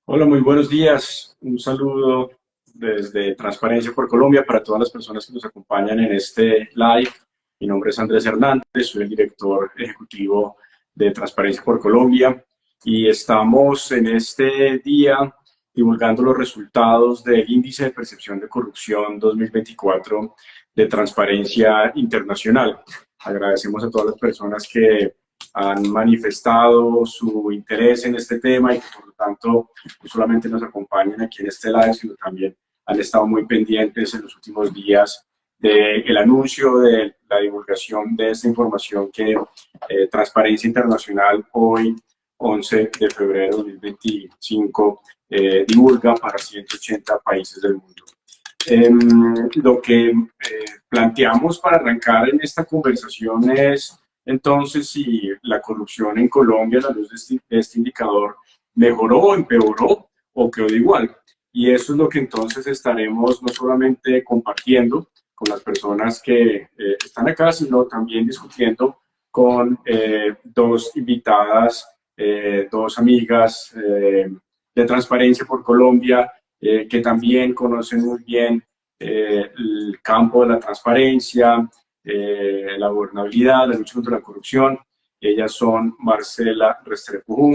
Hola, muy buenos días. Un saludo desde Transparencia por Colombia para todas las personas que nos acompañan en este live. Mi nombre es Andrés Hernández, soy el director ejecutivo de Transparencia por Colombia y estamos en este día divulgando los resultados del Índice de Percepción de Corrupción 2024 de Transparencia Internacional. Agradecemos a todas las personas que han manifestado su interés en este tema y que por lo tanto no solamente nos acompañan aquí en este live, sino también han estado muy pendientes en los últimos días del anuncio de la divulgación de esta información que Transparencia Internacional hoy, 11 de febrero de 2025, divulga para 180 países del mundo. Lo que planteamos para arrancar en esta conversación es entonces si la corrupción en Colombia a la luz de este indicador mejoró, empeoró o quedó igual. Y eso es lo que entonces estaremos no solamente compartiendo con las personas que están acá, sino también discutiendo con dos invitadas, dos amigas de Transparencia por Colombia, que también conocen muy bien el campo de la transparencia, la gobernabilidad, la lucha contra la corrupción. Ellas son Marcela Restrepo,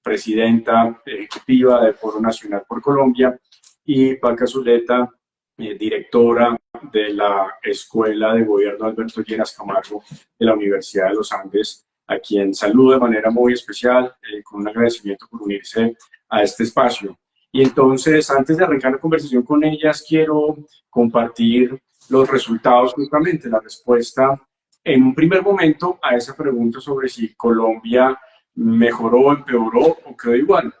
presidenta ejecutiva del Foro Nacional por Colombia, y Paca Zuleta, directora de la Escuela de Gobierno Alberto Lleras Camargo de la Universidad de los Andes, a quien saludo de manera muy especial, con un agradecimiento por unirse a este espacio. Y entonces, antes de arrancar la conversación con ellas, quiero compartir los resultados, justamente la respuesta en un primer momento a esa pregunta sobre si Colombia mejoró, empeoró o quedó igual.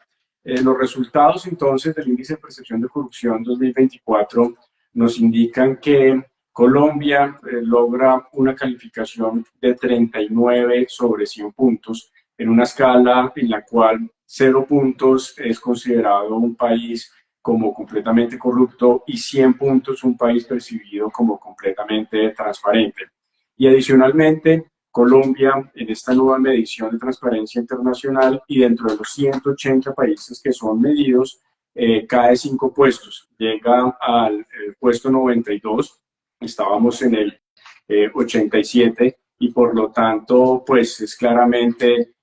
Los resultados entonces del Índice de Percepción de Corrupción 2024 nos indican que Colombia logra una calificación de 39 sobre 100 puntos, en una escala en la cual 0 puntos es considerado un país como completamente corrupto y 100 puntos un país percibido como completamente transparente. Y adicionalmente, Colombia, en esta nueva medición de Transparencia Internacional y dentro de los 180 países que son medidos, cae 5 puestos, llega al puesto 92, estábamos en el 87 y por lo tanto pues es claramente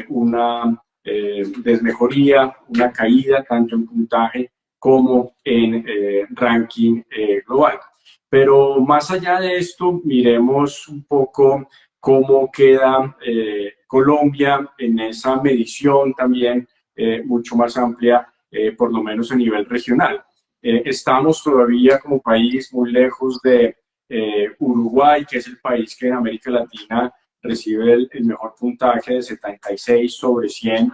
una desmejoría, una caída tanto en puntaje como en ranking global. Pero más allá de esto, miremos un poco cómo queda Colombia en esa medición también mucho más amplia, por lo menos a nivel regional. Estamos todavía como país muy lejos de Uruguay, que es el país que en América Latina recibe el mejor puntaje de 76 sobre 100,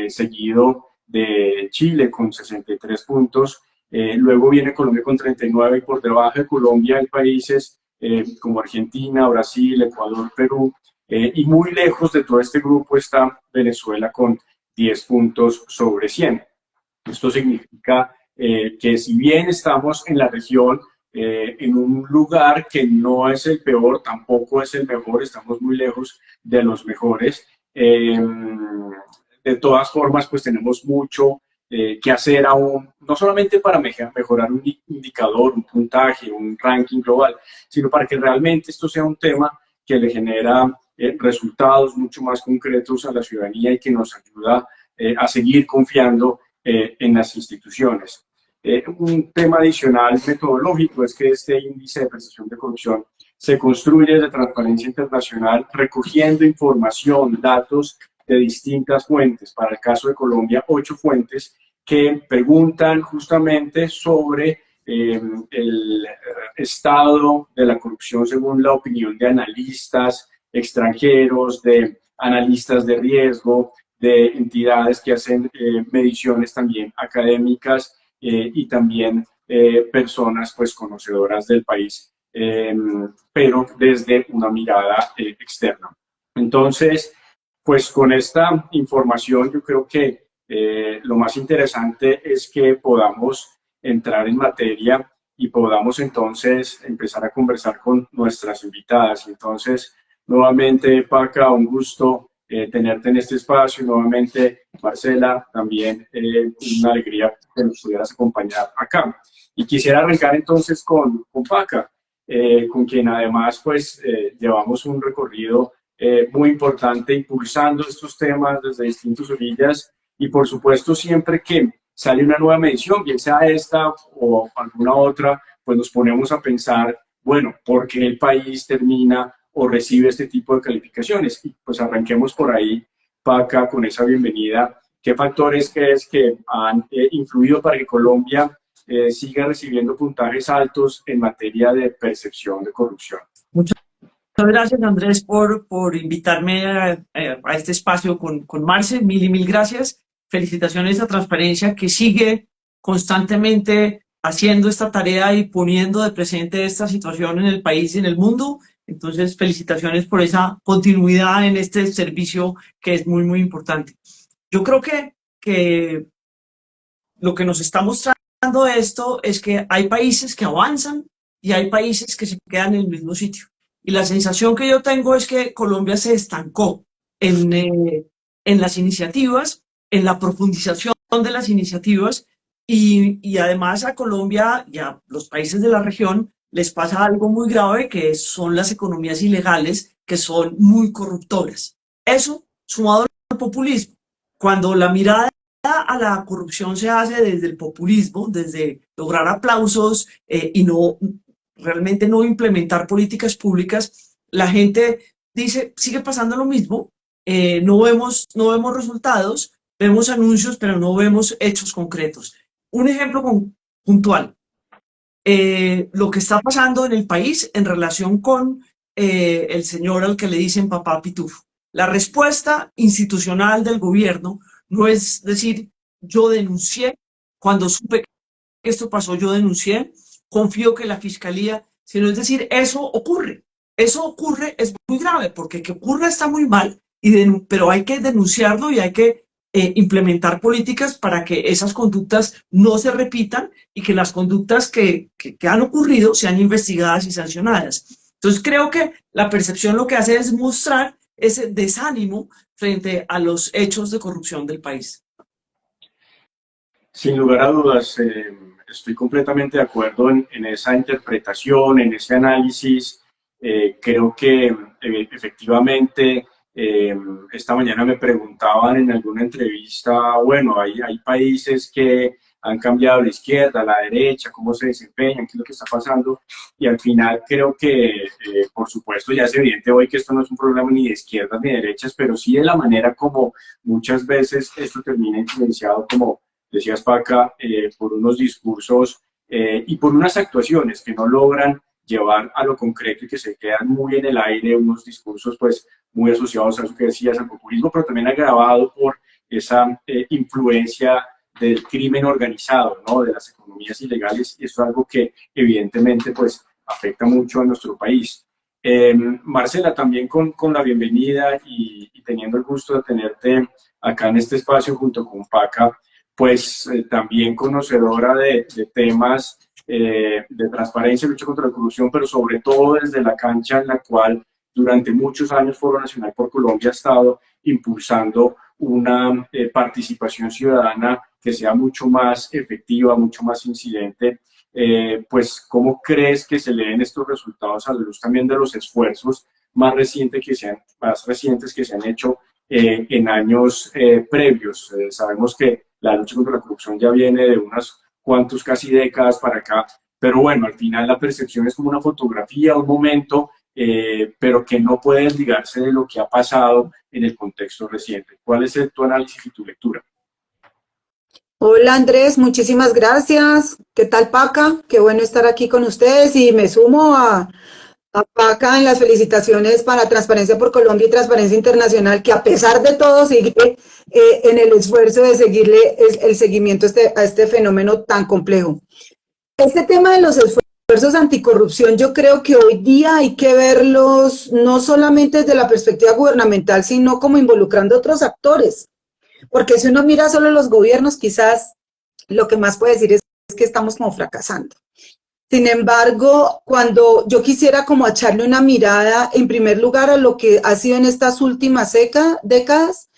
seguido de Chile con 63 puntos. Luego viene Colombia con 39 y por debajo de Colombia hay países como Argentina, Brasil, Ecuador, Perú, y muy lejos de todo este grupo está Venezuela con 10 puntos sobre 100. Esto significa que si bien estamos en la región, en un lugar que no es el peor, tampoco es el mejor, estamos muy lejos de los mejores. De todas formas, pues tenemos mucho que hacer aún, no solamente para mejorar un indicador, un puntaje, un ranking global, sino para que realmente esto sea un tema que le genera resultados mucho más concretos a la ciudadanía y que nos ayuda a seguir confiando en las instituciones. Un tema adicional metodológico es que este índice de percepción de corrupción se construye desde Transparencia Internacional recogiendo información, datos de distintas fuentes. Para el caso de Colombia, 8 fuentes que preguntan justamente sobre el estado de la corrupción según la opinión de analistas extranjeros, de analistas de riesgo, de entidades que hacen mediciones también académicas y también personas pues conocedoras del país, pero desde una mirada externa. Entonces, pues con esta información yo creo que lo más interesante es que podamos entrar en materia y podamos entonces empezar a conversar con nuestras invitadas. Entonces, nuevamente, Paca, un gusto tenerte en este espacio. Nuevamente, Marcela, también una alegría que nos pudieras acompañar acá. Y quisiera arrancar entonces con Paca, con quien además pues llevamos un recorrido muy importante impulsando estos temas desde distintas orillas y por supuesto siempre que sale una nueva medición, bien sea esta o alguna otra, pues nos ponemos a pensar bueno, ¿por qué el país termina o recibe este tipo de calificaciones? Y pues arranquemos por ahí, Paca, con esa bienvenida. ¿Qué factores crees que han influido para que Colombia siga recibiendo puntajes altos en materia de percepción de corrupción? Muchas gracias, Andrés, por invitarme a este espacio con Marce. Mil y mil gracias. Felicitaciones a Transparencia, que sigue constantemente haciendo esta tarea y poniendo de presente esta situación en el país y en el mundo. Entonces, felicitaciones por esa continuidad en este servicio que es muy, muy importante. Yo creo que lo que nos está mostrando esto es que hay países que avanzan y hay países que se quedan en el mismo sitio. Y la sensación que yo tengo es que Colombia se estancó en las iniciativas, en la profundización de las iniciativas y además a Colombia y a los países de la región les pasa algo muy grave que son las economías ilegales que son muy corruptoras. Eso sumado al populismo. Cuando la mirada a la corrupción se hace desde el populismo, desde lograr aplausos y no realmente no implementar políticas públicas, la gente dice, sigue pasando lo mismo, no vemos resultados, vemos anuncios, pero no vemos hechos concretos. Un ejemplo puntual, lo que está pasando en el país en relación con el señor al que le dicen papá pitufo. La respuesta institucional del gobierno no es decir, yo denuncié, cuando supe que esto pasó, yo denuncié, confío que la fiscalía, sino es decir, eso ocurre, es muy grave, porque que ocurra está muy mal, pero hay que denunciarlo y hay que implementar políticas para que esas conductas no se repitan y que las conductas que han ocurrido sean investigadas y sancionadas. Entonces creo que la percepción lo que hace es mostrar ese desánimo frente a los hechos de corrupción del país. Sin lugar a dudas, estoy completamente de acuerdo en esa interpretación, en ese análisis. Creo que efectivamente esta mañana me preguntaban en alguna entrevista, bueno, hay países que han cambiado la izquierda, la derecha, cómo se desempeñan, qué es lo que está pasando. Y al final creo que, por supuesto, ya es evidente hoy que esto no es un problema ni de izquierdas ni de derechas, pero sí de la manera como muchas veces esto termina influenciado, como decías Paca, por unos discursos y por unas actuaciones que no logran llevar a lo concreto y que se quedan muy en el aire, unos discursos pues muy asociados a eso que decías, al populismo, pero también agravado por esa influencia del crimen organizado, ¿no? De las economías ilegales, y eso es algo que evidentemente pues afecta mucho a nuestro país. Marcela, también con la bienvenida y teniendo el gusto de tenerte acá en este espacio junto con Paca, pues también conocedora de temas de transparencia y lucha contra la corrupción, pero sobre todo desde la cancha en la cual durante muchos años Foro Nacional por Colombia ha estado impulsando una participación ciudadana que sea mucho más efectiva, mucho más incidente. Pues, ¿cómo crees que se leen estos resultados a la luz también de los esfuerzos más recientes que se han hecho en años previos? Sabemos que la lucha contra la corrupción ya viene de unas cuantos casi décadas para acá, pero bueno, al final la percepción es como una fotografía, un momento, pero que no puede desligarse de lo que ha pasado en el contexto reciente. ¿Cuál es tu análisis y tu lectura? Hola Andrés, muchísimas gracias. ¿Qué tal Paca? Qué bueno estar aquí con ustedes y me sumo a Paca en las felicitaciones para Transparencia por Colombia y Transparencia Internacional, que a pesar de todo sigue en el esfuerzo de seguirle el seguimiento a este fenómeno tan complejo. Este tema de los esfuerzos anticorrupción, yo creo que hoy día hay que verlos no solamente desde la perspectiva gubernamental, sino como involucrando a otros actores. Porque si uno mira solo los gobiernos, quizás lo que más puede decir es que estamos como fracasando. Sin embargo, cuando yo quisiera como echarle una mirada, en primer lugar, a lo que ha sido en estas últimas décadas,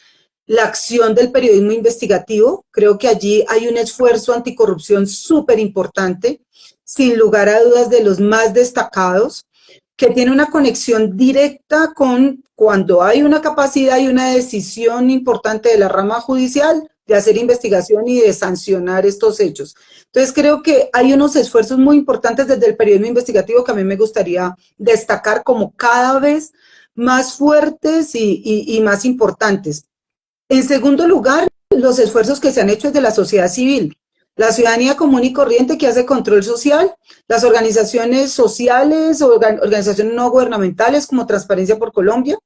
la acción del periodismo investigativo, creo que allí hay un esfuerzo anticorrupción súper importante, sin lugar a dudas de los más destacados, que tiene una conexión directa con cuando hay una capacidad y una decisión importante de la rama judicial, de hacer investigación y de sancionar estos hechos. Entonces creo que hay unos esfuerzos muy importantes desde el periodismo investigativo que a mí me gustaría destacar como cada vez más fuertes y más importantes. En segundo lugar, los esfuerzos que se han hecho desde la sociedad civil, la ciudadanía común y corriente que hace control social, las organizaciones sociales, organizaciones no gubernamentales como Transparencia por Colombia,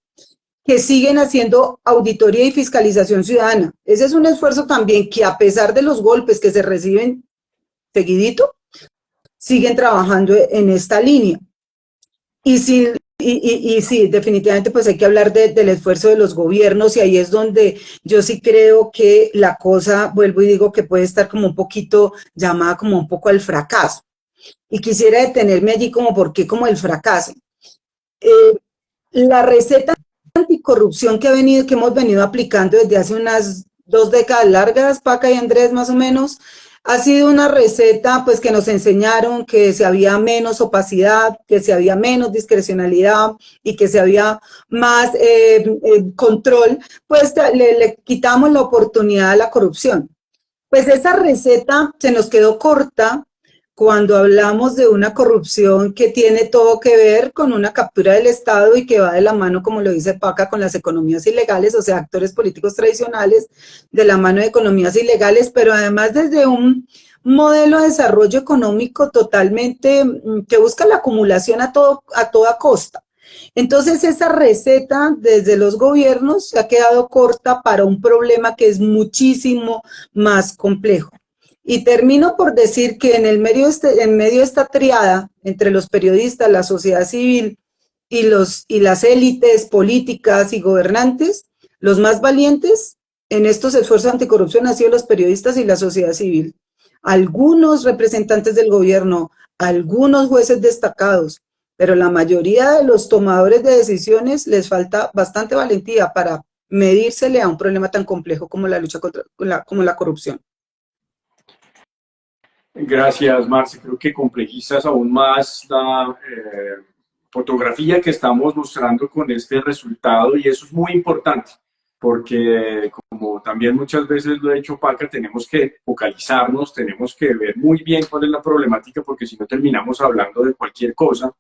que siguen haciendo auditoría y fiscalización ciudadana. Ese es un esfuerzo también que a pesar de los golpes que se reciben seguidito, siguen trabajando en esta línea. Y sí, definitivamente pues hay que hablar del esfuerzo de los gobiernos y ahí es donde yo sí creo que la cosa, vuelvo y digo que puede estar como un poquito llamada como un poco al fracaso. Y quisiera detenerme allí como por qué como el fracaso. La receta anticorrupción que hemos venido aplicando desde hace unas 2 décadas largas, Paca y Andrés más o menos, ha sido una receta pues que nos enseñaron que si había menos opacidad, que si había menos discrecionalidad y que si había más control, pues le quitamos la oportunidad a la corrupción. Pues esa receta se nos quedó corta cuando hablamos de una corrupción que tiene todo que ver con una captura del Estado y que va de la mano, como lo dice Paca, con las economías ilegales, o sea, actores políticos tradicionales, de la mano de economías ilegales, pero además desde un modelo de desarrollo económico totalmente que busca la acumulación a toda costa. Entonces esa receta desde los gobiernos se ha quedado corta para un problema que es muchísimo más complejo. Y termino por decir que en medio de esta triada entre los periodistas, la sociedad civil y las élites políticas y gobernantes, los más valientes en estos esfuerzos anticorrupción han sido los periodistas y la sociedad civil. Algunos representantes del gobierno, algunos jueces destacados, pero la mayoría de los tomadores de decisiones les falta bastante valentía para medírsele a un problema tan complejo como la lucha contra la corrupción. Gracias, Marce. Creo que complejizas aún más la fotografía que estamos mostrando con este resultado y eso es muy importante porque, como también muchas veces lo ha dicho Paca, tenemos que focalizarnos, tenemos que ver muy bien cuál es la problemática porque si no terminamos hablando de cualquier cosa.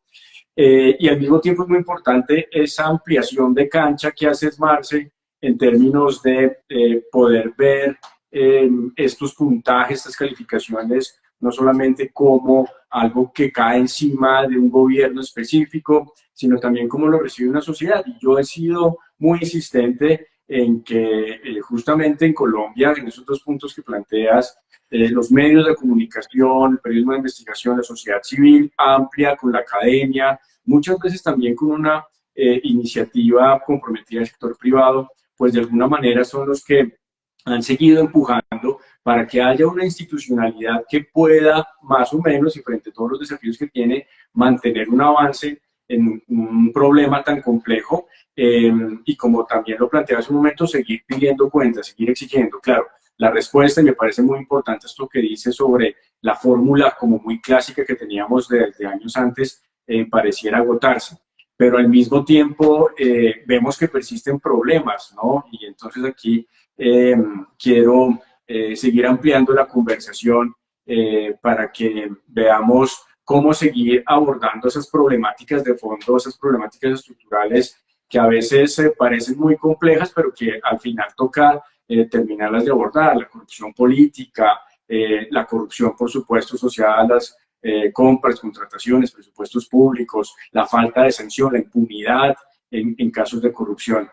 Y al mismo tiempo es muy importante esa ampliación de cancha que haces, Marce, en términos de poder ver estos puntajes, estas calificaciones, no solamente como algo que cae encima de un gobierno específico, sino también cómo lo recibe una sociedad. Y yo he sido muy insistente en que justamente en Colombia, en esos 2 puntos que planteas, los medios de comunicación, el periodismo de investigación, la sociedad civil amplia, con la academia, muchas veces también con una iniciativa comprometida del sector privado, pues de alguna manera son los que han seguido empujando para que haya una institucionalidad que pueda, más o menos, y frente a todos los desafíos que tiene, mantener un avance en un problema tan complejo y como también lo planteé hace un momento, seguir pidiendo cuentas, seguir exigiendo. Claro, la respuesta, y me parece muy importante esto que dice sobre la fórmula como muy clásica que teníamos desde años antes, pareciera agotarse. Pero al mismo tiempo vemos que persisten problemas, ¿no? Y entonces aquí quiero seguir ampliando la conversación para que veamos cómo seguir abordando esas problemáticas de fondo, esas problemáticas estructurales que a veces parecen muy complejas, pero que al final toca terminarlas de abordar. La corrupción política, la corrupción, por supuesto, asociada a las compras, contrataciones, presupuestos públicos, la falta de sanción, la impunidad en casos de corrupción.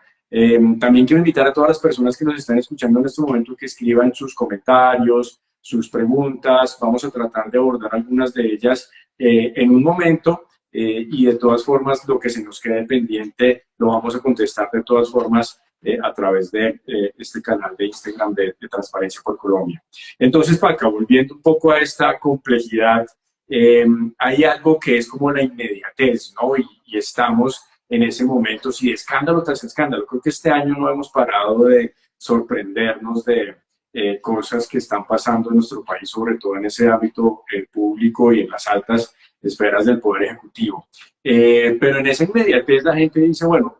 También quiero invitar a todas las personas que nos están escuchando en este momento que escriban sus comentarios, sus preguntas. Vamos a tratar de abordar algunas de ellas en un momento y de todas formas lo que se nos quede pendiente lo vamos a contestar de todas formas a través de este canal de Instagram de Transparencia por Colombia. Entonces, Paca, volviendo un poco a esta complejidad, hay algo que es como la inmediatez, ¿no? Y estamos en ese momento, sí, escándalo tras escándalo. Creo que este año no hemos parado de sorprendernos de cosas que están pasando en nuestro país, sobre todo en ese ámbito público y en las altas esferas del Poder Ejecutivo. Pero en esa inmediatez la gente dice, bueno,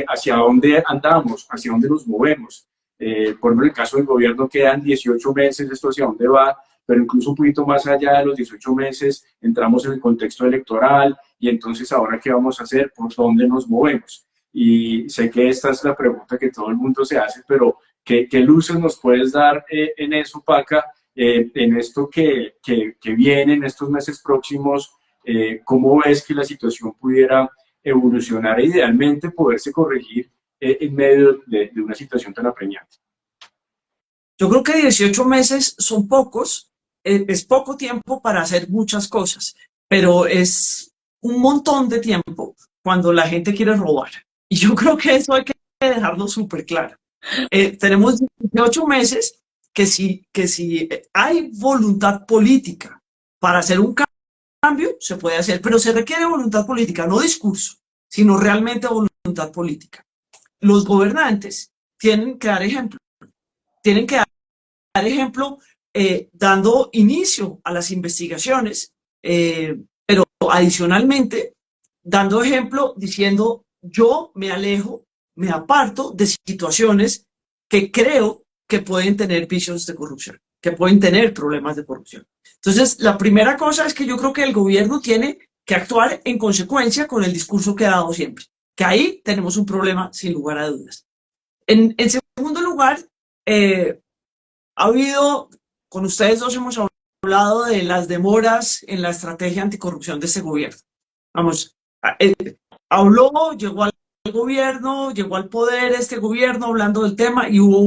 ¿hacia dónde andamos? ¿Hacia dónde nos movemos? Por ejemplo, en el caso del gobierno quedan 18 meses, esto hacia dónde va, pero incluso un poquito más allá de los 18 meses entramos en el contexto electoral y entonces ahora qué vamos a hacer, por dónde nos movemos. Y sé que esta es la pregunta que todo el mundo se hace, pero ¿qué luces nos puedes dar en eso, Paca, en esto que viene, en estos meses próximos? ¿Cómo ves que la situación pudiera evolucionar e idealmente poderse corregir en medio de una situación tan apremiante? Yo creo que 18 meses son pocos, es poco tiempo para hacer muchas cosas, pero es un montón de tiempo cuando la gente quiere robar. Y yo creo que eso hay que dejarlo súper claro. Tenemos 18 meses que si hay voluntad política para hacer un cambio, se puede hacer, pero se requiere voluntad política, no discurso, sino realmente voluntad política. Los gobernantes tienen que dar ejemplo, tienen que dar ejemplo dando inicio a las investigaciones, pero adicionalmente dando ejemplo diciendo yo me alejo, me aparto de situaciones que creo que pueden tener vicios de corrupción, que pueden tener problemas de corrupción. Entonces, la primera cosa es que yo creo que el gobierno tiene que actuar en consecuencia con el discurso que ha dado siempre, que ahí tenemos un problema sin lugar a dudas. En segundo lugar, ha habido, con ustedes dos hemos hablado de las demoras en la estrategia anticorrupción de este gobierno. Vamos, habló, llegó al gobierno, llegó al poder este gobierno hablando del tema y hubo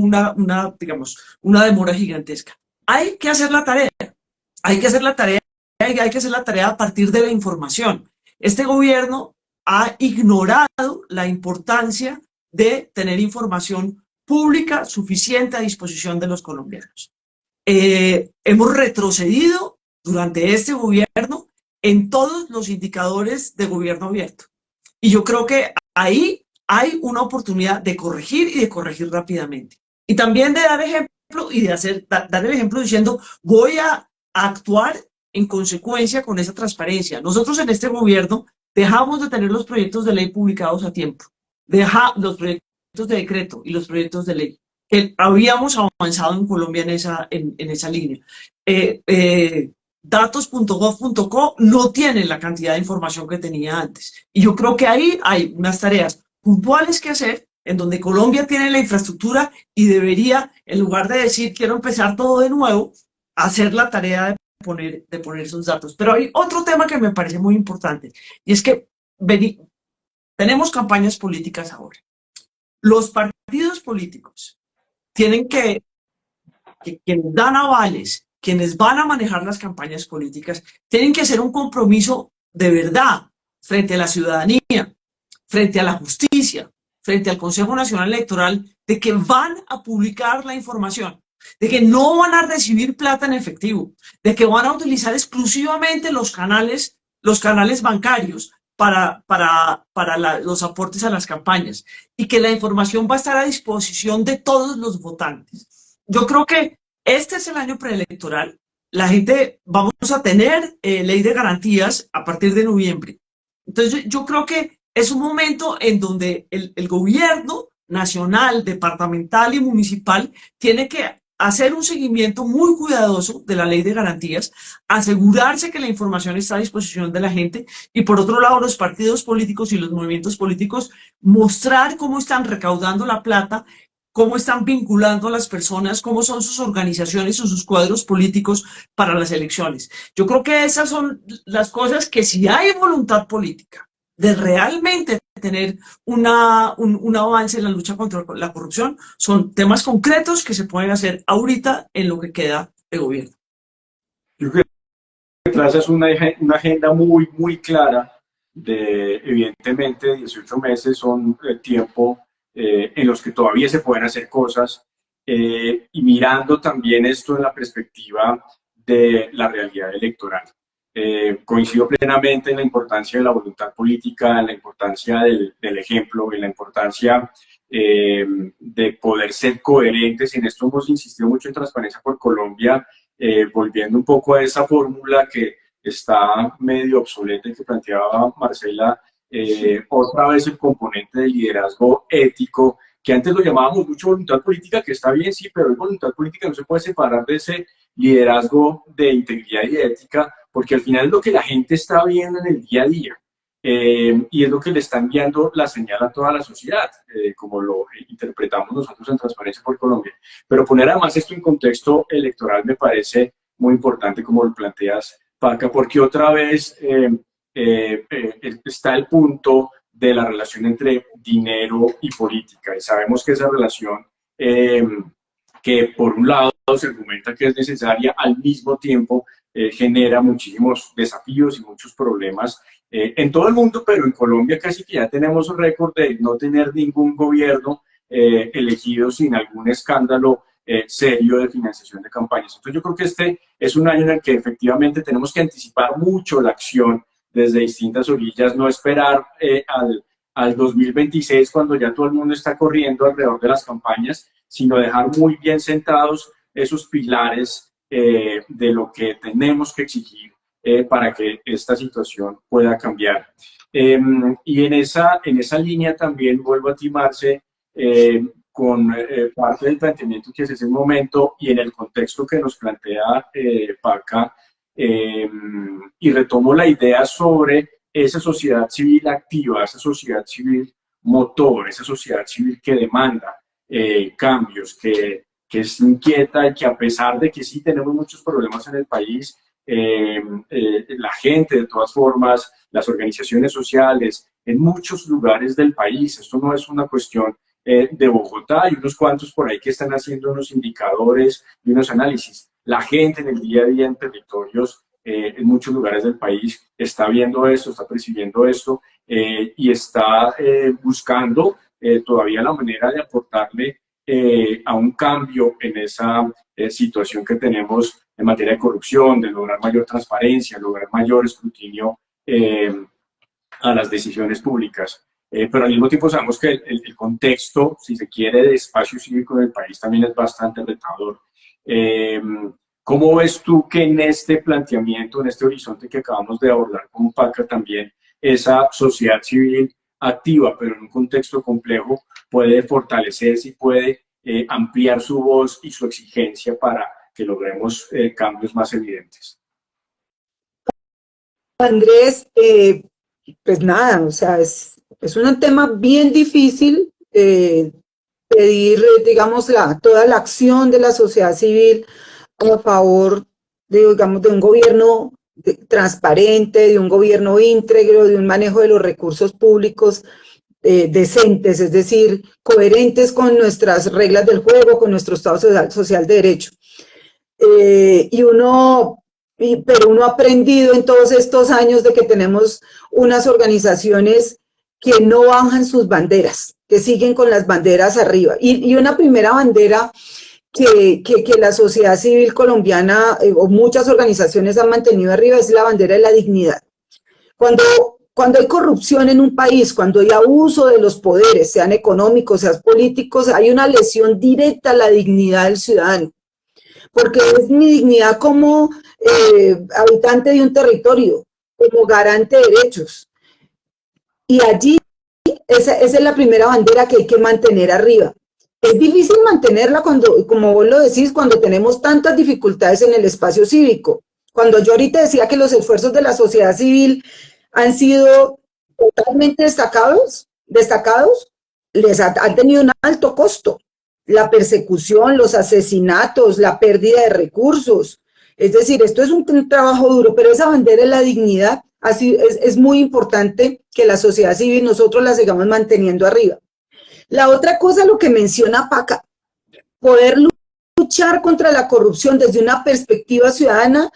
digamos, una demora gigantesca. Hay que hacer la tarea, hay que hacer la tarea y hay que hacer la tarea a partir de la información. Este gobierno ha ignorado la importancia de tener información pública suficiente a disposición de los colombianos. Hemos retrocedido durante este gobierno en todos los indicadores de gobierno abierto. Y yo creo que ahí hay una oportunidad de corregir y de corregir rápidamente. Y también de dar ejemplo y de dar el ejemplo diciendo voy a actuar en consecuencia con esa transparencia. Nosotros en este gobierno dejamos de tener los proyectos de ley publicados a tiempo. Los proyectos de decreto y los proyectos de ley que habíamos avanzado en Colombia en esa línea. Datos.gov.co no tienen la cantidad de información que tenía antes. Y yo creo que ahí hay unas tareas puntuales que hacer en donde Colombia tiene la infraestructura y debería, en lugar de decir quiero empezar todo de nuevo, hacer la tarea de poner esos datos. Pero hay otro tema que me parece muy importante y es que tenemos campañas políticas ahora. Los partidos políticos tienen que quienes dan avales, quienes van a manejar las campañas políticas, tienen que hacer un compromiso de verdad frente a la ciudadanía, frente a la justicia, frente al Consejo Nacional Electoral, de que van a publicar la información, de que no van a recibir plata en efectivo, de que van a utilizar exclusivamente los canales bancarios para los aportes a las campañas y que la información va a estar a disposición de todos los votantes. Yo creo que este es el año preelectoral. La gente, vamos a tener ley de garantías a partir de noviembre. Entonces yo creo que es un momento en donde el gobierno nacional, departamental y municipal tiene que hacer un seguimiento muy cuidadoso de la ley de garantías, asegurarse que la información está a disposición de la gente y por otro lado los partidos políticos y los movimientos políticos mostrar cómo están recaudando la plata, cómo están vinculando a las personas, cómo son sus organizaciones o sus cuadros políticos para las elecciones. Yo creo que esas son las cosas que si hay voluntad política de realmente tener un avance en la lucha contra la corrupción, son temas concretos que se pueden hacer ahorita en lo que queda de gobierno. Yo creo que trazas una agenda muy, muy clara de, evidentemente, 18 meses son tiempo en los que todavía se pueden hacer cosas y mirando también esto en la perspectiva de la realidad electoral. Coincido plenamente en la importancia de la voluntad política, en la importancia del ejemplo, en la importancia de poder ser coherentes. En esto hemos insistido mucho en Transparencia por Colombia, volviendo un poco a esa fórmula que está medio obsoleta y que planteaba Marcela, otra vez el componente de liderazgo ético que antes lo llamábamos mucho voluntad política, que está bien, sí, pero el voluntad política no se puede separar de ese liderazgo de integridad y de ética, porque al final es lo que la gente está viendo en el día a día. Y es lo que le está enviando la señal a toda la sociedad, como lo interpretamos nosotros en Transparencia por Colombia. Pero poner además esto en contexto electoral me parece muy importante, como lo planteas, Paca, porque otra vez está el punto de la relación entre dinero y política, y sabemos que esa relación, que por un lado se argumenta que es necesaria, al mismo tiempo genera muchísimos desafíos y muchos problemas en todo el mundo, pero en Colombia casi que ya tenemos un récord de no tener ningún gobierno elegido sin algún escándalo serio de financiación de campañas. Entonces yo creo que este es un año en el que efectivamente tenemos que anticipar mucho la acción desde distintas orillas, no esperar al 2026 cuando ya todo el mundo está corriendo alrededor de las campañas, sino dejar muy bien sentados esos pilares de lo que tenemos que exigir para que esta situación pueda cambiar. Y en esa línea también vuelvo a ti, Marce, con parte del planteamiento que hace ese momento y en el contexto que nos plantea Paca, y retomo la idea sobre esa sociedad civil activa, esa sociedad civil motor, esa sociedad civil que demanda cambios, que es inquieta y que a pesar de que sí tenemos muchos problemas en el país, la gente de todas formas, las organizaciones sociales, en muchos lugares del país, esto no es una cuestión de Bogotá, hay unos cuantos por ahí que están haciendo unos indicadores y unos análisis. La gente en el día a día en territorios, en muchos lugares del país, está viendo esto, está percibiendo esto y está buscando todavía la manera de aportarle a un cambio en esa situación que tenemos en materia de corrupción, de lograr mayor transparencia, lograr mayor escrutinio a las decisiones públicas. Pero al mismo tiempo sabemos que el contexto, si se quiere, de espacio cívico en el país también es bastante retador. ¿Cómo ves tú que en este planteamiento, en este horizonte que acabamos de abordar con Paca también, esa sociedad civil activa, pero en un contexto complejo, puede fortalecerse y puede ampliar su voz y su exigencia para que logremos cambios más evidentes? Andrés, pues nada, o sea, es un tema bien difícil pedir, digamos, toda la acción de la sociedad civil a favor de, digamos, de un gobierno transparente, de un gobierno íntegro, de un manejo de los recursos públicos decentes, es decir, coherentes con nuestras reglas del juego, con nuestro Estado social de Derecho. Pero uno ha aprendido en todos estos años de que tenemos unas organizaciones que no bajan sus banderas, que siguen con las banderas arriba. Y una primera bandera que la sociedad civil colombiana o muchas organizaciones han mantenido arriba es la bandera de la dignidad. Cuando hay corrupción en un país, cuando hay abuso de los poderes, sean económicos, sean políticos, hay una lesión directa a la dignidad del ciudadano. Porque es mi dignidad como habitante de un territorio, como garante de derechos. Y allí, esa es la primera bandera que hay que mantener arriba. Es difícil mantenerla cuando, como vos lo decís, cuando tenemos tantas dificultades en el espacio cívico. Cuando yo ahorita decía que los esfuerzos de la sociedad civil han sido totalmente destacados, les han tenido un alto costo. La persecución, los asesinatos, la pérdida de recursos. Es decir, esto es un trabajo duro, pero esa bandera de la dignidad es muy importante que la sociedad civil nosotros la sigamos manteniendo arriba. La otra cosa, lo que menciona Paca, poder luchar contra la corrupción desde una perspectiva ciudadana,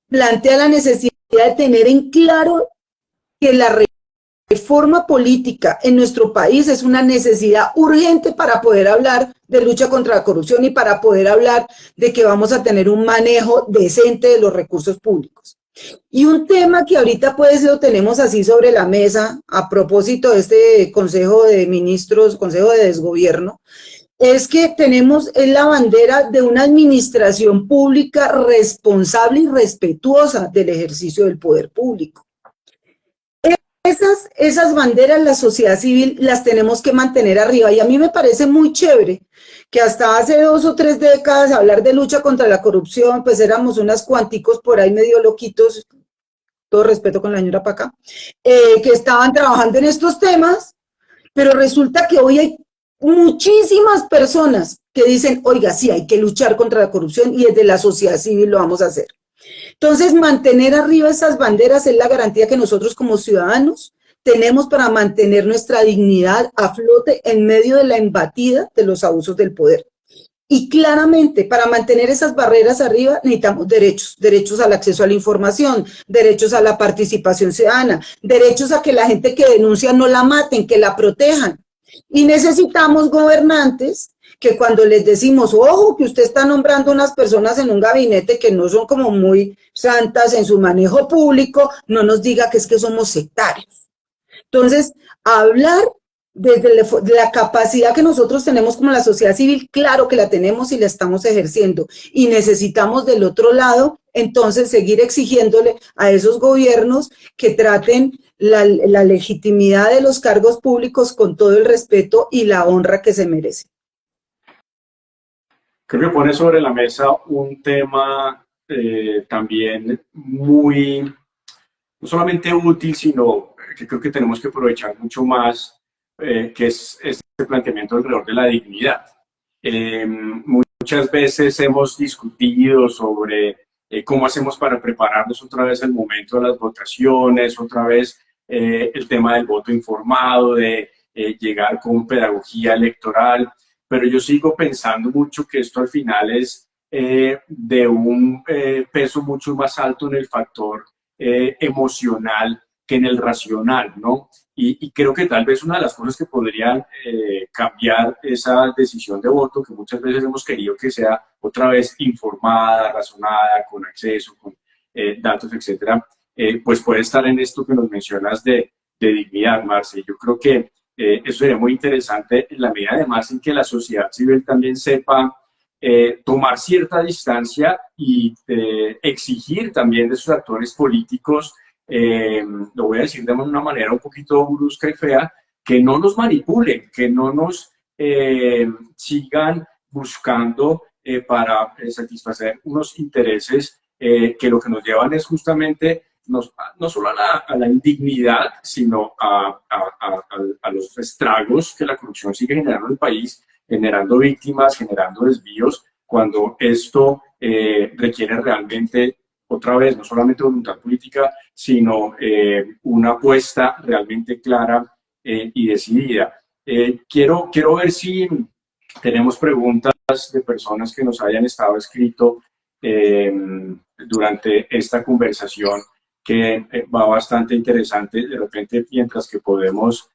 plantea la necesidad de tener en claro que la reforma política en nuestro país es una necesidad urgente para poder hablar de lucha contra la corrupción y para poder hablar de que vamos a tener un manejo decente de los recursos públicos. Y un tema que ahorita pues lo tenemos así sobre la mesa a propósito de este Consejo de Ministros, Consejo de Desgobierno, es que tenemos la bandera de una administración pública responsable y respetuosa del ejercicio del poder público. Esa esas banderas, la sociedad civil, las tenemos que mantener arriba. Y a mí me parece muy chévere que hasta hace 2 o 3 décadas hablar de lucha contra la corrupción, pues éramos unas cuanticos por ahí medio loquitos, todo respeto con la señora Paca, que estaban trabajando en estos temas, pero resulta que hoy hay muchísimas personas que dicen, oiga, sí, hay que luchar contra la corrupción y desde la sociedad civil lo vamos a hacer. Entonces, mantener arriba esas banderas es la garantía que nosotros como ciudadanos tenemos para mantener nuestra dignidad a flote en medio de la embatida de los abusos del poder. Y claramente, para mantener esas barreras arriba, necesitamos derechos, derechos al acceso a la información, derechos a la participación ciudadana, derechos a que la gente que denuncia no la maten, que la protejan. Y necesitamos gobernantes que cuando les decimos, ojo, que usted está nombrando unas personas en un gabinete que no son como muy santas en su manejo público, no nos diga que es que somos sectarios. Entonces, hablar desde la capacidad que nosotros tenemos como la sociedad civil, claro que la tenemos y la estamos ejerciendo. Y necesitamos del otro lado, entonces, seguir exigiéndole a esos gobiernos que traten la legitimidad de los cargos públicos con todo el respeto y la honra que se merece. Creo que pone sobre la mesa un tema también muy, no solamente útil, sino que creo que tenemos que aprovechar mucho más, que es este planteamiento alrededor de la dignidad. Muchas veces hemos discutido sobre cómo hacemos para prepararnos otra vez al momento de las votaciones, otra vez el tema del voto informado, de llegar con pedagogía electoral, pero yo sigo pensando mucho que esto al final es de un peso mucho más alto en el factor emocional que en el racional, ¿no? Y creo que tal vez una de las cosas que podrían cambiar esa decisión de voto, que muchas veces hemos querido que sea otra vez informada, razonada, con acceso, con datos, etcétera, pues puede estar en esto que nos mencionas de dignidad, Marce. Yo creo que eso sería muy interesante en la medida además en que la sociedad civil también sepa tomar cierta distancia y exigir también de sus actores políticos, lo voy a decir de una manera un poquito brusca y fea, que no nos manipulen, que no nos sigan buscando para satisfacer unos intereses que lo que nos llevan es justamente no solo a la indignidad, sino a los estragos que la corrupción sigue generando en el país, generando víctimas, generando desvíos, cuando esto requiere realmente, otra vez, no solamente voluntad política, sino una apuesta realmente clara y decidida. Quiero ver si tenemos preguntas de personas que nos hayan estado escrito durante esta conversación, que va bastante interesante. De repente, mientras que podemos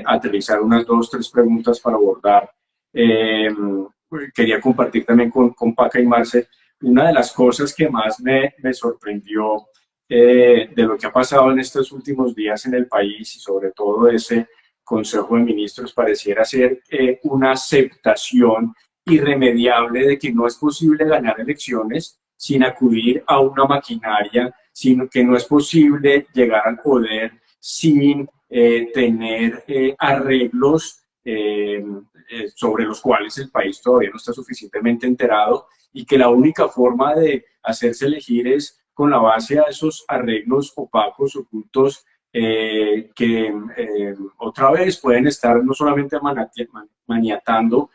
aterrizar unas 2 o 3 preguntas para abordar, quería compartir también con Paca y Marce una de las cosas que más me sorprendió de lo que ha pasado en estos últimos días en el país, y sobre todo ese Consejo de Ministros pareciera ser una aceptación irremediable de que no es posible ganar elecciones sin acudir a una maquinaria, sino que no es posible llegar al poder sin tener arreglos sobre los cuales el país todavía no está suficientemente enterado, y que la única forma de hacerse elegir es con la base a esos arreglos opacos, ocultos, que otra vez pueden estar no solamente maniatando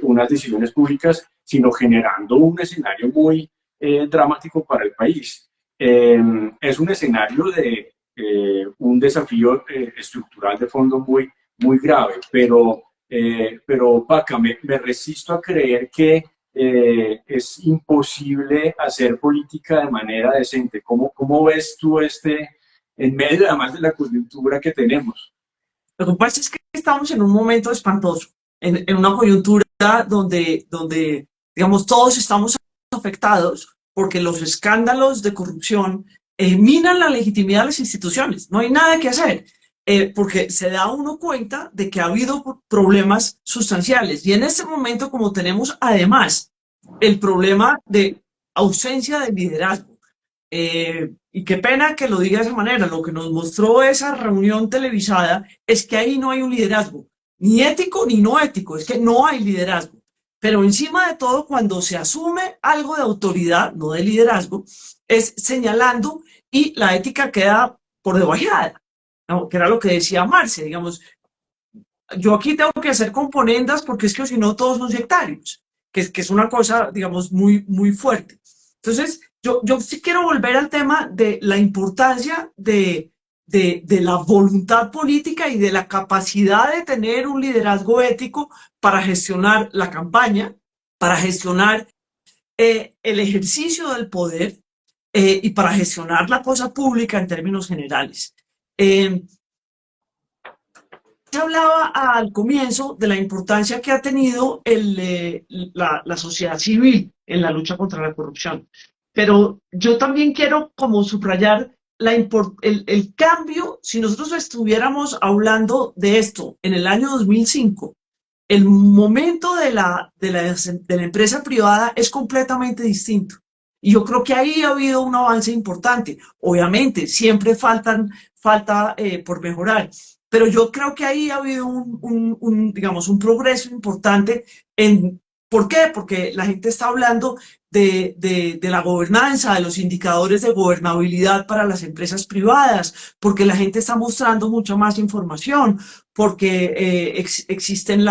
unas decisiones públicas, sino generando un escenario muy dramático para el país. Es un escenario de un desafío estructural de fondo muy grave, pero Paca, me resisto a creer que es imposible hacer política de manera decente. ¿Cómo ves tú en medio además de la coyuntura que tenemos? Lo que pasa es que estamos en un momento espantoso, en una coyuntura donde, digamos, todos estamos afectados porque los escándalos de corrupción minan la legitimidad de las instituciones. No hay nada que hacer, porque se da uno cuenta de que ha habido problemas sustanciales. Y en este momento, como tenemos además el problema de ausencia de liderazgo, Y qué pena que lo diga de esa manera. Lo que nos mostró esa reunión televisada es que ahí no hay un liderazgo, ni ético ni no ético, es que no hay liderazgo. Pero encima de todo, cuando se asume algo de autoridad, no de liderazgo, es señalando y la ética queda por debajeada, ¿no? Que era lo que decía Marce, digamos, yo aquí tengo que hacer componendas porque es que si no todos son sectarios, que es una cosa, digamos, muy, muy fuerte. Entonces, yo sí quiero volver al tema de la importancia de la voluntad política y de la capacidad de tener un liderazgo ético para gestionar la campaña, para gestionar el ejercicio del poder y para gestionar la cosa pública en términos generales. Se hablaba al comienzo de la importancia que ha tenido la sociedad civil en la lucha contra la corrupción, pero yo también quiero como subrayar el cambio. Si nosotros estuviéramos hablando de esto en el año 2005, el momento de la empresa privada es completamente distinto. Y yo creo que ahí ha habido un avance importante. Obviamente, siempre falta por mejorar, pero yo creo que ahí ha habido digamos, un progreso importante en... ¿Por qué? Porque la gente está hablando de la gobernanza, de los indicadores de gobernabilidad para las empresas privadas, porque la gente está mostrando mucha más información, porque existen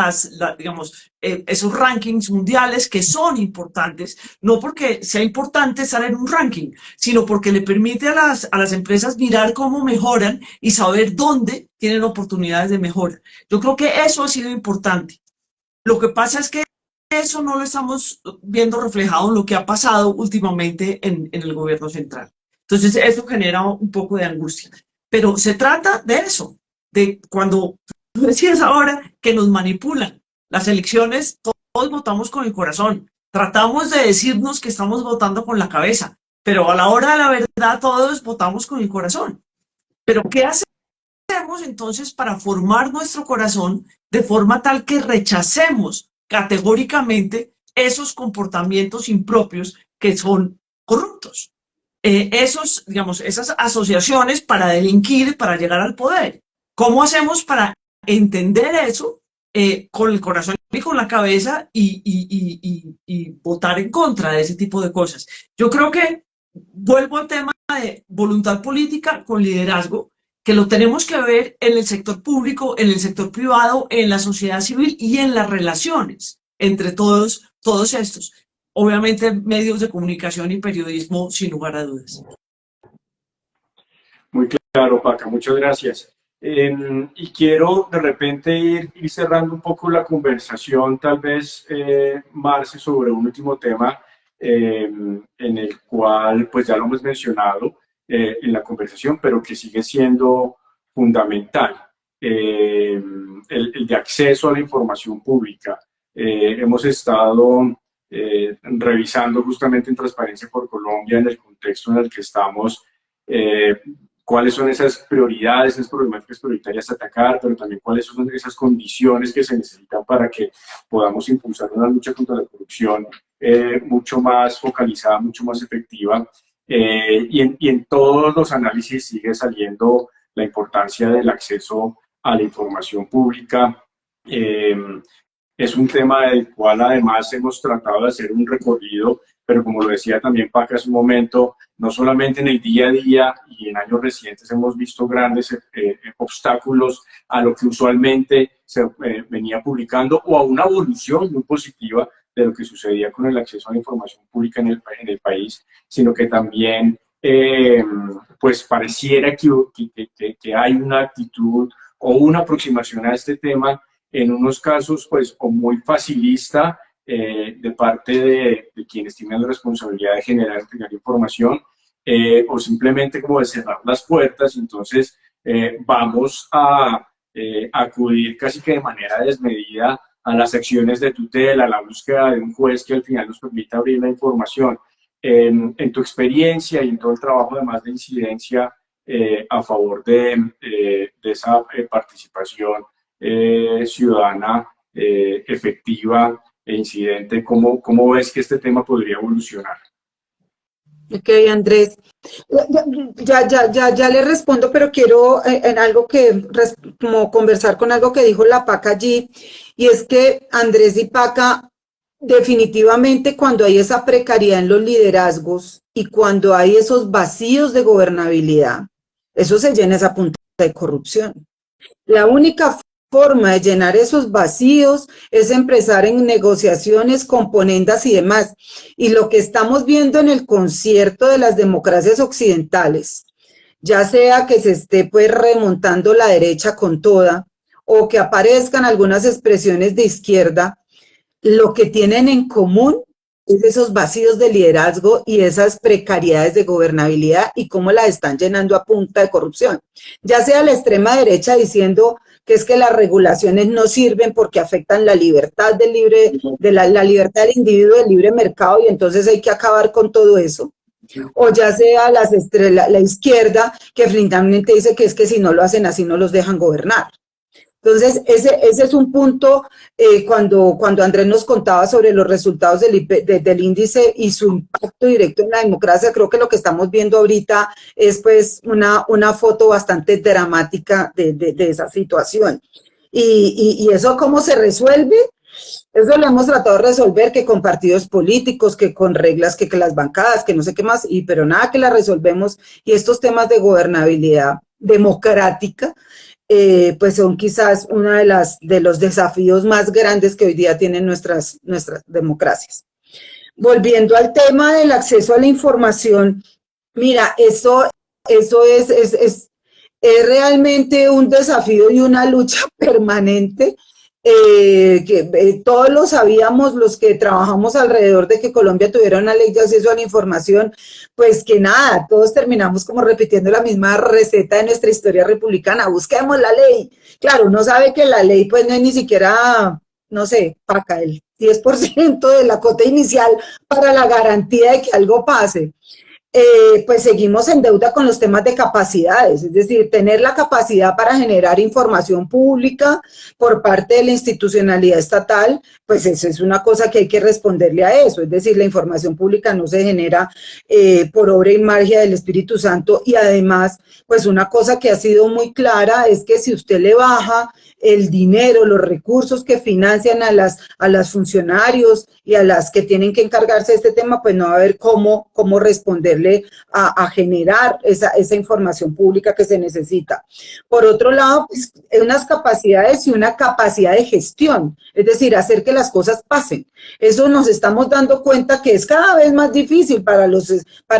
digamos, esos rankings mundiales que son importantes, no porque sea importante estar en un ranking, sino porque le permite a las empresas mirar cómo mejoran y saber dónde tienen oportunidades de mejora. Yo creo que eso ha sido importante. Lo que pasa es que eso no lo estamos viendo reflejado en lo que ha pasado últimamente en el gobierno central. Entonces, eso genera un poco de angustia. Pero se trata de eso, de cuando tú decías ahora que nos manipulan. Las elecciones, todos votamos con el corazón. Tratamos de decirnos que estamos votando con la cabeza, pero a la hora de la verdad todos votamos con el corazón. Pero ¿qué hacemos entonces para formar nuestro corazón de forma tal que rechacemos categóricamente esos comportamientos impropios que son corruptos? Digamos, esas asociaciones para delinquir, para llegar al poder. ¿Cómo hacemos para entender eso con el corazón y con la cabeza y votar en contra de ese tipo de cosas? Yo creo que vuelvo al tema de voluntad política con liderazgo, que lo tenemos que ver en el sector público, en el sector privado, en la sociedad civil y en las relaciones entre todos estos. Obviamente, medios de comunicación y periodismo, sin lugar a dudas. Muy claro, Paca, muchas gracias. Y quiero de repente ir cerrando un poco la conversación, tal vez, Marce, sobre un último tema en el cual, pues ya lo hemos mencionado en la conversación, pero que sigue siendo fundamental, el de acceso a la información pública. Hemos estado revisando justamente en Transparencia por Colombia, en el contexto en el que estamos, cuáles son esas prioridades, esas problemáticas prioritarias a atacar, pero también cuáles son esas condiciones que se necesitan para que podamos impulsar una lucha contra la corrupción mucho más focalizada, mucho más efectiva. Y en todos los análisis sigue saliendo la importancia del acceso a la información pública. Es un tema del cual además hemos tratado de hacer un recorrido, pero como lo decía también Paca hace un momento, no solamente en el día a día y en años recientes hemos visto grandes obstáculos a lo que usualmente se venía publicando o a una evolución muy positiva de lo que sucedía con el acceso a la información pública en el país, sino que también pues pareciera que hay una actitud o una aproximación a este tema en unos casos pues o muy facilista de parte de quienes tienen la responsabilidad de generar información o simplemente como de cerrar las puertas. Entonces vamos a acudir casi que de manera desmedida a las acciones de tutela, a la búsqueda de un juez que al final nos permita abrir la información. En tu experiencia y en todo el trabajo además de incidencia a favor de esa participación ciudadana efectiva e incidente, ¿cómo ves que este tema podría evolucionar? Ok, Andrés. Ya le respondo, pero quiero en algo como conversar con algo que dijo la Paca allí, y es que Andrés y Paca, definitivamente cuando hay esa precariedad en los liderazgos y cuando hay esos vacíos de gobernabilidad, eso se llena esa punta de corrupción. La única forma de llenar esos vacíos es empezar en negociaciones, componendas y demás. Y lo que estamos viendo en el concierto de las democracias occidentales, ya sea que se esté pues remontando la derecha con toda, o que aparezcan algunas expresiones de izquierda, lo que tienen en común es esos vacíos de liderazgo y esas precariedades de gobernabilidad y cómo las están llenando a punta de corrupción. Ya sea la extrema derecha diciendo que es que las regulaciones no sirven porque afectan la libertad del la libertad del individuo del libre mercado y entonces hay que acabar con todo eso. O ya sea la izquierda que finalmente dice que es que si no lo hacen así no los dejan gobernar. Entonces, ese es un punto cuando Andrés nos contaba sobre los resultados del índice y su impacto directo en la democracia. Creo que lo que estamos viendo ahorita es pues una foto bastante dramática de esa situación. Y eso cómo se resuelve, eso lo hemos tratado de resolver, que con partidos políticos, que con reglas, que las bancadas, que no sé qué más, pero nada que la resolvemos. Y estos temas de gobernabilidad democrática, pues son quizás uno de los desafíos más grandes que hoy día tienen nuestras democracias. Volviendo al tema del acceso a la información, mira, eso es realmente un desafío y una lucha permanente. Todos lo sabíamos, los que trabajamos alrededor de que Colombia tuviera una ley de acceso a la información, pues que nada, todos terminamos como repitiendo la misma receta de nuestra historia republicana, busquemos la ley. Claro, uno sabe que la ley pues no es ni siquiera, no sé, Paca, el 10% de la cuota inicial para la garantía de que algo pase. Pues seguimos en deuda con los temas de capacidades, es decir, tener la capacidad para generar información pública por parte de la institucionalidad estatal, pues eso es una cosa que hay que responderle a eso, es decir, la información pública no se genera por obra y magia del Espíritu Santo y además, pues una cosa que ha sido muy clara es que si usted le baja el dinero, los recursos que financian a las funcionarios y a las que tienen que encargarse de este tema, pues no va a haber cómo responderle a generar esa información pública que se necesita. Por otro lado, pues, unas capacidades y una capacidad de gestión, es decir, hacer que las cosas pasen. Eso nos estamos dando cuenta que es cada vez más difícil para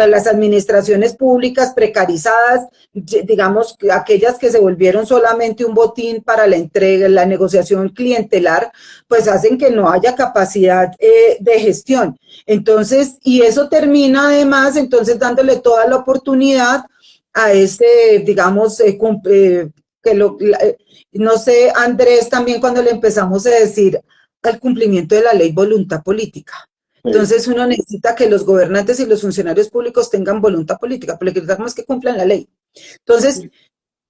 las administraciones públicas precarizadas, digamos, aquellas que se volvieron solamente un botín para la entrega, la negociación clientelar, pues hacen que no haya capacidad de gestión. Entonces, y eso termina además, entonces dándole toda la oportunidad a digamos, no sé, Andrés, también cuando le empezamos a decir al cumplimiento de la ley voluntad política. Entonces uno necesita que los gobernantes y los funcionarios públicos tengan voluntad política, pero lo que necesitamos es que cumplan la ley. Entonces,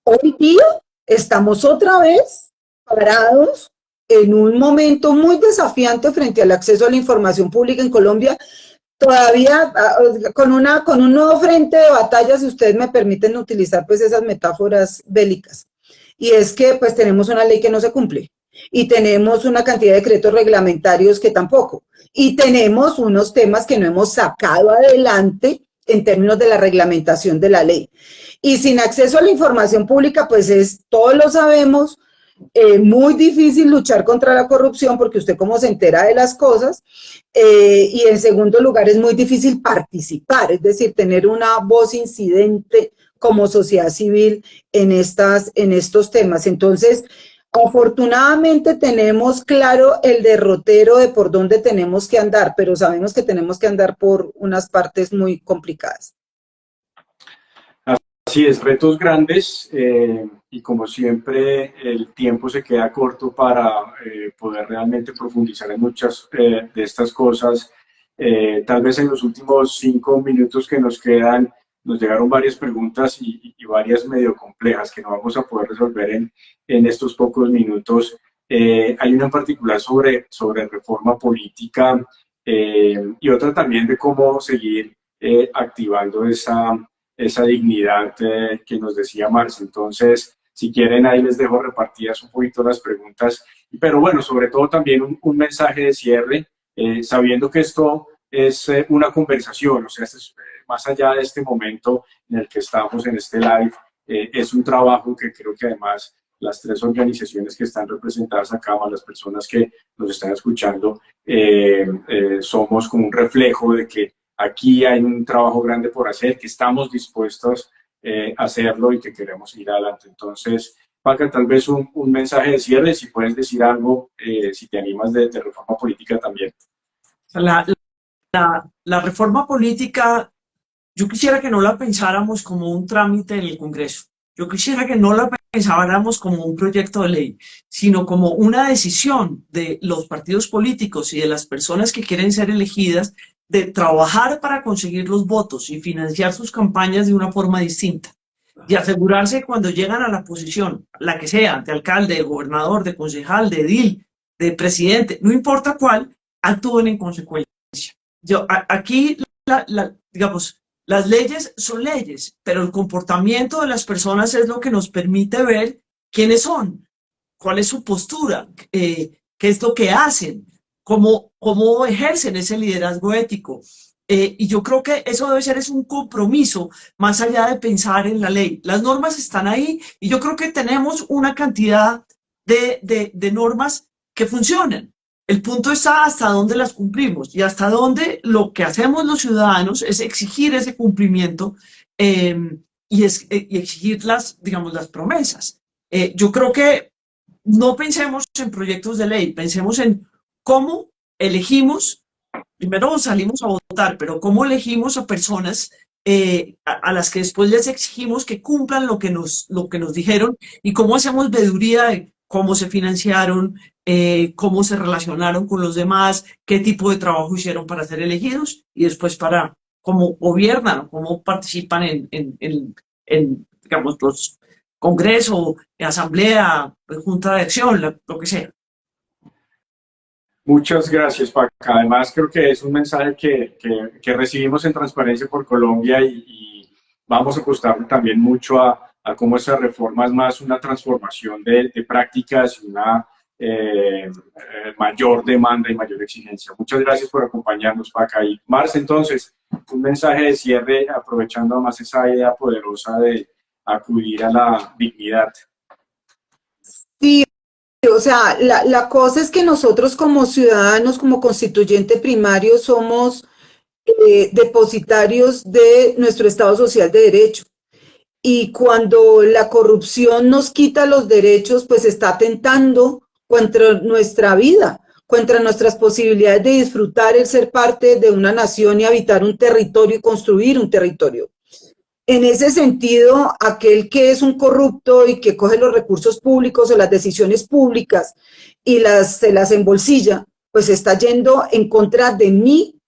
hoy día estamos otra vez parados en un momento muy desafiante frente al acceso a la información pública en Colombia, todavía con un nuevo frente de batalla, si ustedes me permiten utilizar pues esas metáforas bélicas. Y es que pues tenemos una ley que no se cumple y tenemos una cantidad de decretos reglamentarios que tampoco. Y tenemos unos temas que no hemos sacado adelante en términos de la reglamentación de la ley. Y sin acceso a la información pública, pues todos lo sabemos, muy difícil luchar contra la corrupción porque usted cómo se entera de las cosas, y en segundo lugar es muy difícil participar, es decir, tener una voz incidente como sociedad civil en estos temas. Entonces, afortunadamente tenemos claro el derrotero de por dónde tenemos que andar, pero sabemos que tenemos que andar por unas partes muy complicadas. Así es, retos grandes y como siempre el tiempo se queda corto para poder realmente profundizar en muchas de estas cosas. Tal vez en los últimos 5 minutos que nos quedan nos llegaron varias preguntas y varias medio complejas que no vamos a poder resolver en estos pocos minutos. Hay una en particular sobre reforma política y otra también de cómo seguir activando esa dignidad que nos decía Marce. Entonces, si quieren, ahí les dejo repartidas un poquito las preguntas, pero bueno, sobre todo también un mensaje de cierre, sabiendo que esto es una conversación, o sea, más allá de este momento en el que estamos en este live, es un trabajo que creo que además las tres organizaciones que están representadas acá, más las personas que nos están escuchando, somos como un reflejo de que aquí hay un trabajo grande por hacer, que estamos dispuestos a hacerlo y que queremos ir adelante. Entonces, Paca, tal vez un mensaje de cierre, si puedes decir algo, si te animas de reforma política también. La reforma política, yo quisiera que no la pensáramos como un trámite en el Congreso. Yo quisiera que no la pensáramos como un proyecto de ley, sino como una decisión de los partidos políticos y de las personas que quieren ser elegidas de trabajar para conseguir los votos y financiar sus campañas de una forma distinta. Y asegurarse cuando llegan a la posición, la que sea, de alcalde, de gobernador, de concejal, de edil, de presidente, no importa cuál, actúen en consecuencia. Aquí, digamos, las leyes son leyes, pero el comportamiento de las personas es lo que nos permite ver quiénes son, cuál es su postura, qué es lo que hacen, cómo ejercen ese liderazgo ético. Y yo creo que eso debe ser un compromiso más allá de pensar en la ley. Las normas están ahí y yo creo que tenemos una cantidad de normas que funcionan. El punto está hasta dónde las cumplimos y hasta dónde lo que hacemos los ciudadanos es exigir ese cumplimiento y exigir digamos, las promesas. Yo creo que no pensemos en proyectos de ley, pensemos en cómo elegimos, primero salimos a votar, pero cómo elegimos a personas a las que después les exigimos que cumplan lo que nos dijeron y cómo hacemos veeduría de cómo se financiaron, cómo se relacionaron con los demás, qué tipo de trabajo hicieron para ser elegidos y después para cómo gobiernan, cómo participan en digamos, los congresos, asamblea, junta de acción, lo que sea. Muchas gracias, Paca. Además, creo que es un mensaje que recibimos en Transparencia por Colombia y vamos a apostar también mucho a cómo esa reforma es más una transformación de prácticas y una mayor demanda y mayor exigencia. Muchas gracias por acompañarnos, Paca. Y Marce, entonces, un mensaje de cierre, aprovechando más esa idea poderosa de acudir a la dignidad. Sí, o sea, la cosa es que nosotros como ciudadanos, como constituyente primario, somos depositarios de nuestro Estado Social de Derecho. Y cuando la corrupción nos quita los derechos, pues está atentando contra nuestra vida, contra nuestras posibilidades de disfrutar el ser parte de una nación y habitar un territorio y construir un territorio. En ese sentido, aquel que es un corrupto y que coge los recursos públicos o las decisiones públicas y se las embolsilla, pues está yendo en contra de mí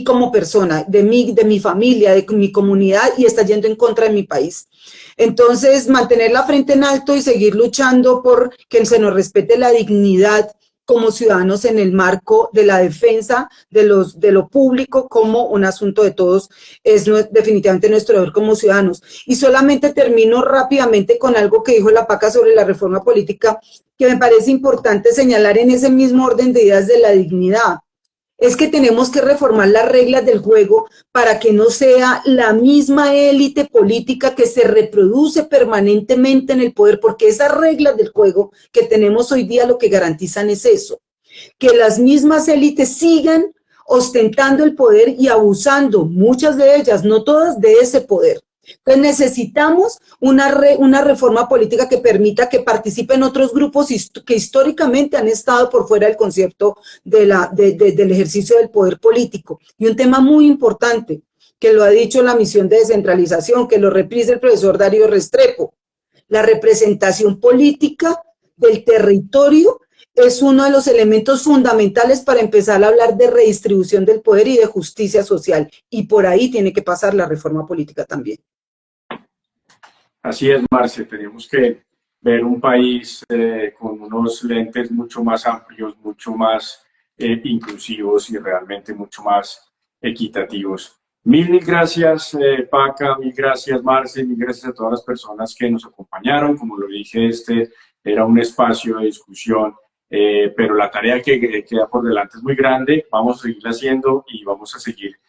como persona, de mi familia, de mi comunidad y está yendo en contra de mi país. Entonces, mantener la frente en alto y seguir luchando por que se nos respete la dignidad como ciudadanos en el marco de la defensa de lo público como un asunto de todos, es definitivamente nuestro deber como ciudadanos. Y solamente termino rápidamente con algo que dijo la Paca sobre la reforma política, que me parece importante señalar en ese mismo orden de ideas de la dignidad. Es que tenemos que reformar las reglas del juego para que no sea la misma élite política que se reproduce permanentemente en el poder, porque esas reglas del juego que tenemos hoy día lo que garantizan es eso, que las mismas élites sigan ostentando el poder y abusando, muchas de ellas, no todas, de ese poder. Entonces necesitamos una reforma política que permita que participen otros grupos que históricamente han estado por fuera del concepto del ejercicio del poder político. Y un tema muy importante, que lo ha dicho la misión de descentralización, que lo reprise el profesor Darío Restrepo, la representación política del territorio es uno de los elementos fundamentales para empezar a hablar de redistribución del poder y de justicia social. Y por ahí tiene que pasar la reforma política también. Así es, Marce, tenemos que ver un país con unos lentes mucho más amplios, mucho más inclusivos y realmente mucho más equitativos. Mil gracias, Paca, mil gracias, Marce, mil gracias a todas las personas que nos acompañaron. Como lo dije, este era un espacio de discusión, pero la tarea que queda por delante es muy grande. Vamos a seguir haciendo y vamos a seguir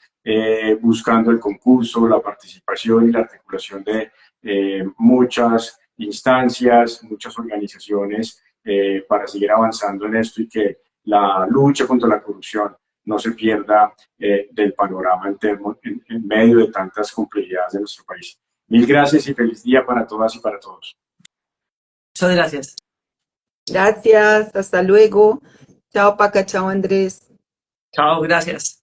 buscando el concurso, la participación y la articulación de muchas instancias, muchas organizaciones para seguir avanzando en esto y que la lucha contra la corrupción no se pierda del panorama en medio de tantas complejidades de nuestro país. Mil gracias y feliz día para todas y para todos. Muchas gracias. Gracias, hasta luego. Chao, Paca, chao, Andrés. Chao, gracias.